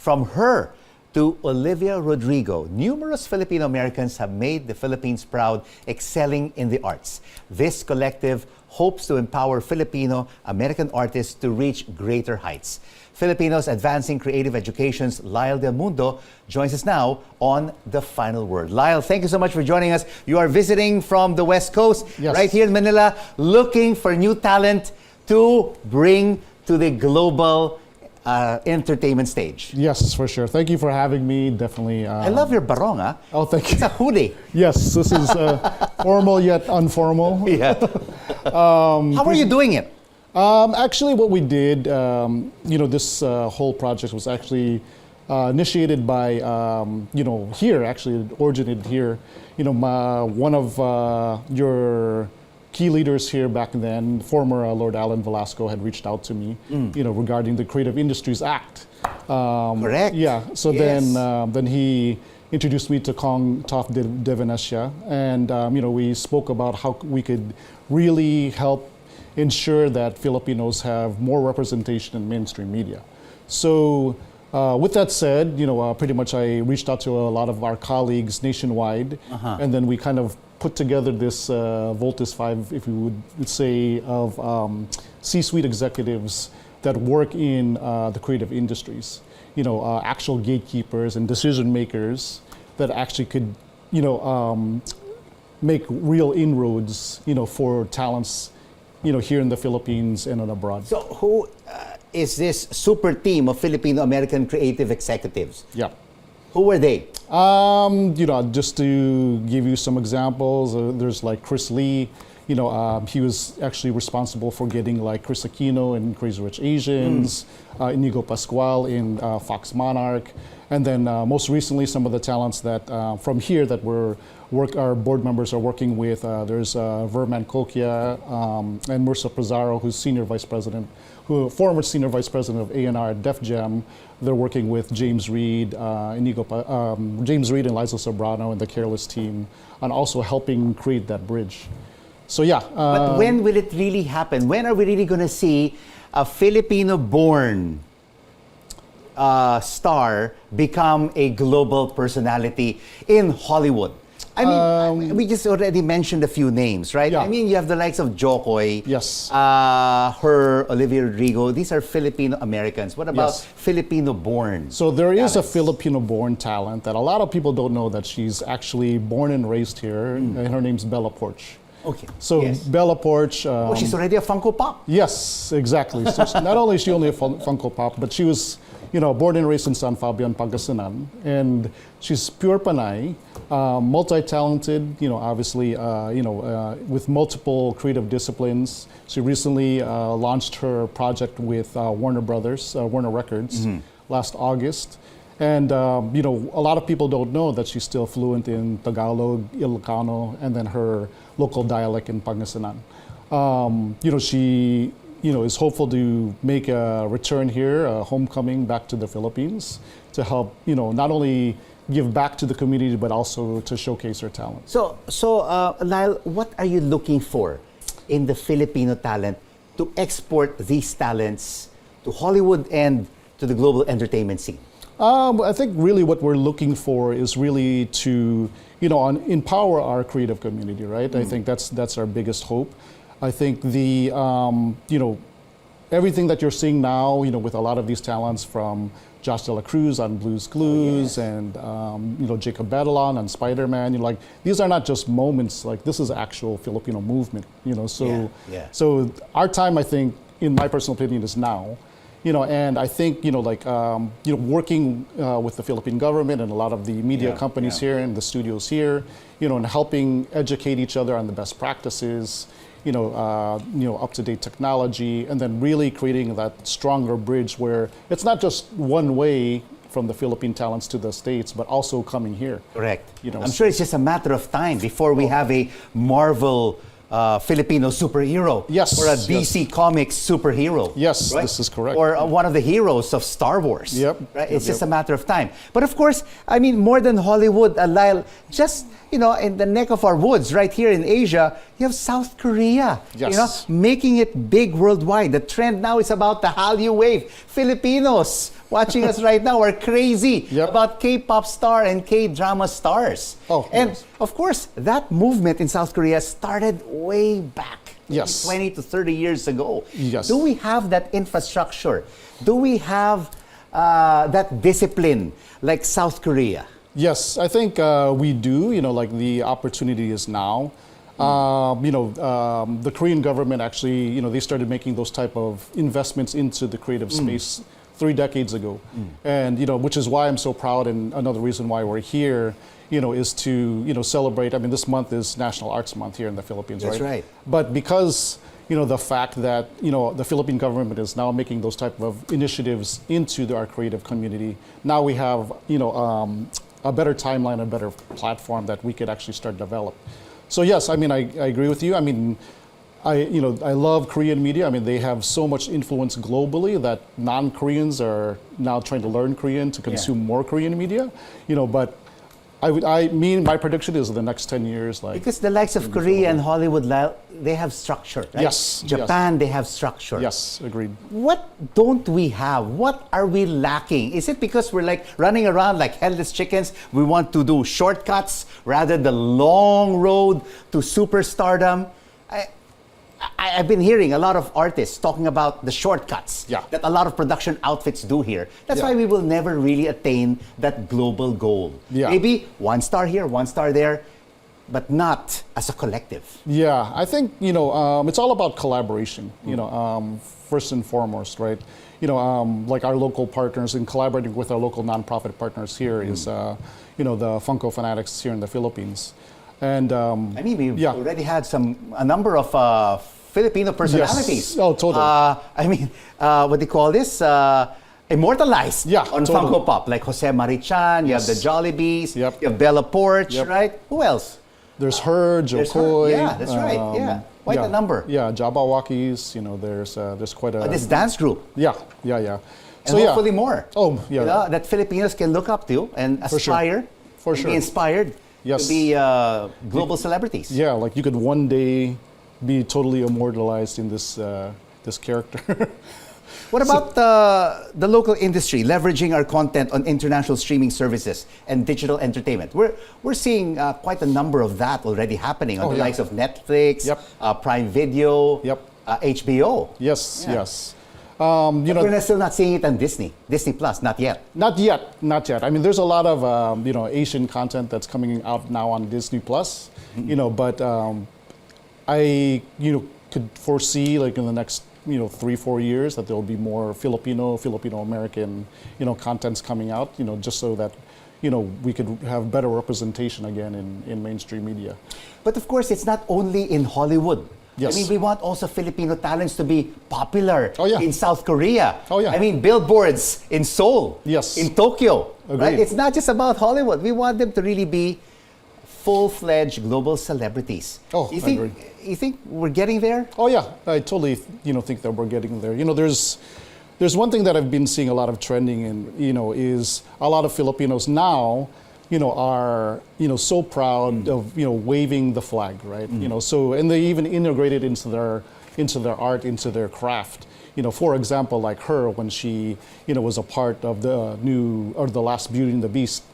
From her to Olivia Rodrigo, numerous Filipino Americans have made the Philippines proud, excelling in the arts. This collective hopes to empower Filipino American artists to reach greater heights. Filipinos Advancing Creative Education's Lyle del Mundo joins us now on The Final Word. Lyle, thank you so much for joining us. You are visiting from the West Coast, right here in Manila, looking for new talent to bring to the global entertainment stage. Yes, for sure. Thank you for having me. Definitely. I love your barong, huh? Oh, thank you. It's a hoodie. Yes, this is formal yet informal. Yeah. How are you doing it? Actually, what we did, this whole project was actually initiated by, here, actually, it originated here. One of your key leaders here back then, former Lord Alan Velasco, had reached out to me, regarding the Creative Industries Act. Correct. Yeah. So yes. then he introduced me to Kong Toff de Venecia, and we spoke about how we could really help ensure that Filipinos have more representation in mainstream media. So with that said, pretty much I reached out to a lot of our colleagues nationwide, and then we kind of put together this Voltus 5, if you would say, of C-suite executives that work in the creative industries. Actual gatekeepers and decision makers that actually could, make real inroads, for talents, here in the Philippines and abroad. So who is this super team of Filipino American creative executives? Yeah. Who were they? Just to give you some examples, there's like Chris Lee. He was actually responsible for getting like Chris Aquino in Crazy Rich Asians, Inigo Pascual in Fox Monarch, and then most recently some of the talents that from here that our board members are working with. There's Verman Kokia and Mursa Pizarro, who's former senior vice president of A&R at Def Jam. They're working with James Reed, James Reed and Liza Sobrano and the Careless team, and also helping create that bridge. So yeah. But when will it really happen? When are we really going to see a Filipino-born star become a global personality in Hollywood? I mean, we just already mentioned a few names, right? Yeah. I mean, you have the likes of Jokoy, yes, Olivia Rodrigo. These are Filipino Americans. What about Filipino-born? So there is a Filipino-born talent that a lot of people don't know that she's actually born and raised here, and her name's Bella Porch. Okay. So Bella Porch. She's already a Funko Pop. Yes, exactly. So not only is she only a Funko Pop, but she was, born and raised in San Fabian, Pangasinan, and she's pure Panay, multi-talented. Obviously, with multiple creative disciplines. She recently launched her project with Warner Brothers, Warner Records, last August. And a lot of people don't know that she's still fluent in Tagalog, Ilocano, and then her local dialect in Pangasinan. She is hopeful to make a return here, a homecoming back to the Philippines, to help not only give back to the community but also to showcase her talent. So Lyle, what are you looking for in the Filipino talent to export these talents to Hollywood and to the global entertainment scene? I think really what we're looking for is really to, empower our creative community, right? I think that's our biggest hope. I think the, everything that you're seeing now, with a lot of these talents from Josh De La Cruz on Blues Clues and, Jacob Batalon on Spider-Man, these are not just moments, this is actual Filipino movement, So our time, I think, in my personal opinion, is now. And I think, working with the Philippine government and a lot of the media companies here and the studios here, and helping educate each other on the best practices, up-to-date technology, and then really creating that stronger bridge where it's not just one way from the Philippine talents to the States, but also coming here. Correct. I'm sure it's just a matter of time before we have a Marvel Filipino superhero, or a DC Comics superhero. Yes, right? This is correct. Or one of the heroes of Star Wars. Yep. Right? It's just a matter of time. But of course, I mean, more than Hollywood, Lyle, just in the neck of our woods, right here in Asia, you have South Korea, Yes. making it big worldwide. The trend now is about the Hallyu wave. Filipinos watching us right now are crazy Yep. about K-pop star and K-drama stars. Oh, and yes. of course, that movement in South Korea started way back. Yes. 20 to 30 years ago. Yes. Do we have that infrastructure? Do we have that discipline like South Korea? Yes, I think we do. Like the opportunity is now. The Korean government actually, they started making those type of investments into the creative space 3 decades ago, and which is why I'm so proud. And another reason why we're here, is to celebrate. I mean, this month is National Arts Month here in the Philippines, That's right. But because the fact that the Philippine government is now making those type of initiatives into our creative community, now we have a better timeline, a better platform that we could actually start develop. So yes, I mean I agree with you. I mean I love Korean media. I mean they have so much influence globally that non-Koreans are now trying to learn Korean to consume more Korean media. But my prediction is in the next 10 years, like Because the likes of Korea and Hollywood, they have structure, right? Yes, Japan, they have structure. yes, agreed. What don't we have? What are we lacking? Is it because we're like running around like headless chickens? We want to do shortcuts rather than the long road to superstardom? I've been hearing a lot of artists talking about the shortcuts that a lot of production outfits do here. That's why we will never really attain that global goal. Maybe 1 star here, 1 star there, but not as a collective. Yeah, I think it's all about collaboration. First and foremost, right? Like our local partners and collaborating with our local nonprofit partners here is the Funko Fanatics here in the Philippines. And I mean, we've already had a number of Filipino personalities. Yes. Oh, totally. I mean, what do you call this? Immortalized on totally. Funko Pop, like Jose Marichan, you have the Jollibees, you have Bella Porch, right? Who else? There's her, Joe Coy. Yeah, that's right. Quite a number. Yeah, Jabawakis. There's quite a. This dance group. Yeah. And So hopefully more. Oh, yeah. That Filipinos can look up to and aspire. For and sure. be inspired to be global celebrities. Yeah, like you could one day be totally immortalized in this character. What about the local industry leveraging our content on international streaming services and digital entertainment? We're seeing quite a number of that already happening on the likes of Netflix, Prime Video, HBO. Yes. But we're still not seeing it on Disney Plus, not yet. Not yet. I mean, there's a lot of Asian content that's coming out now on Disney Plus. But I could foresee like in the next 3-4 years that there will be more Filipino American contents coming out. Just so that we could have better representation again in mainstream media. But of course, it's not only in Hollywood. Yes. I mean, we want also Filipino talents to be popular in South Korea. Yeah. I mean, billboards in Seoul, in Tokyo. Right? It's not just about Hollywood. We want them to really be full-fledged global celebrities. Oh, I agree. You think we're getting there? Oh yeah, I totally think that we're getting there. There's one thing that I've been seeing a lot of trending in, is a lot of Filipinos now are so proud of waving the flag, right? So and they even integrate it into their art, into their craft. For example, like her when she was a part of the the last Beauty and the Beast.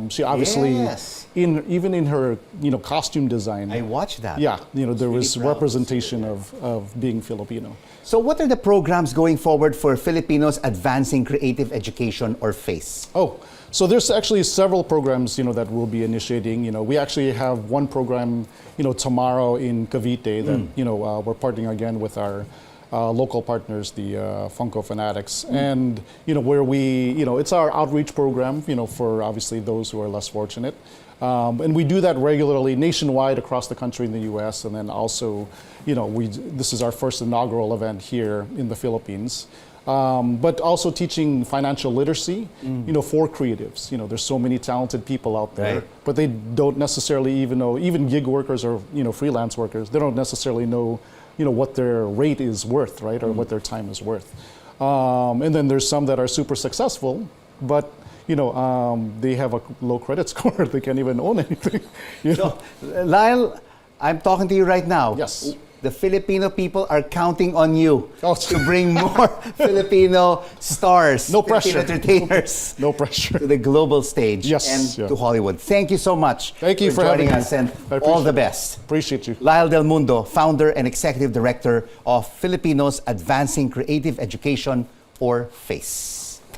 She obviously even in her costume design. I watched that. Yeah, there was representation of being Filipino. So what are the programs going forward for Filipinos Advancing Creative Education, or FACE? Oh, so there's actually several programs, that we'll be initiating. We actually have one program, tomorrow in Cavite that, we're partnering again with our local partners, the Funko Fanatics, and where we, it's our outreach program, for obviously those who are less fortunate. And we do that regularly nationwide across the country in the U.S. And then also, this is our first inaugural event here in the Philippines. But also teaching financial literacy, for creatives. There's so many talented people out there, but they don't necessarily even know, even gig workers or, freelance workers, they don't necessarily know, what their rate is worth, right? Or what their time is worth. And then there's some that are super successful, but they have a low credit score. They can't even own anything. You know? So, Lyle, I'm talking to you right now. Yes. The Filipino people are counting on you Oh. to bring more Filipino stars, No Filipino pressure. entertainers No pressure. to the global stage Yes, and yeah. to Hollywood. Thank you so much Thank you for joining having me. us, and I all appreciate the it. best. Appreciate you. Lyle del Mundo, founder and executive director of Filipinos Advancing Creative Education, or FACE.